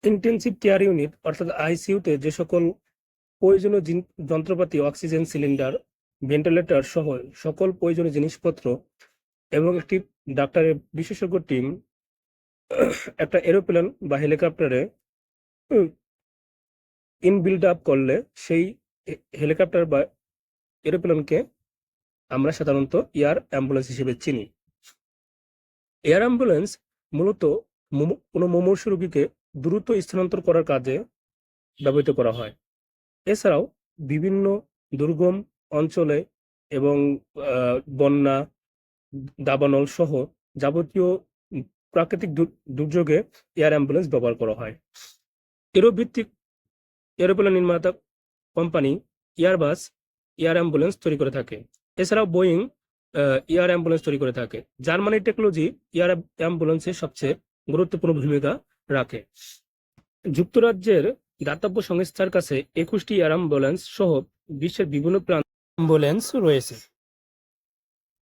Intensive care unit অর্থাৎ আইসিইউতে যে সকল প্রয়োজনীয় যন্ত্রপাতি, অক্সিজেন সিলিন্ডার, ভেন্টিলেটর সহ সকল প্রয়োজনীয় জিনিসপত্র এবং একটি ডাক্তারের বিশেষজ্ঞ টিম একটা এরোপ্লেন বা হেলিকপ্টারে ইনবিল্ড আপ করলে সেই হেলিকপ্টার বা এরোপ্লেনকে আমরা সাধারণত এয়ার অ্যাম্বুলেন্স হিসেবে চিনি। এয়ার অ্যাম্বুলেন্স মূলত কোনো মুমূর্ষু রোগীকে দ্রুত স্থানান্তর করার কাজে ব্যবহৃত করা হয়। এছাড়াও বিভিন্ন দুর্গম অঞ্চলে এবং বন্যা, দাবানল সহ যাবতীয় প্রাকৃতিক দুর্যোগে এয়ার অ্যাম্বুলেন্স ব্যবহার করা হয়। ইউরোপ ভিত্তিক এরোপ্লেন নির্মাতা কোম্পানি এয়ারবাস এয়ার অ্যাম্বুলেন্স তৈরি করে থাকে। এছাড়াও বোয়িং এয়ার অ্যাম্বুলেন্স তৈরি করে থাকে। জার্মানির টেকনোলজি এয়ার অ্যাম্বুলেন্সের সবচেয়ে গুরুত্বপূর্ণ ভূমিকা রাখে। যুক্তরাজ্যের দাতব্য সংস্থার কাছে 21টি এয়ার অ্যাম্বুলেন্স সহ বিশ্বের বিভিন্ন প্রান্ত অ্যাম্বুলেন্স রয়েছে।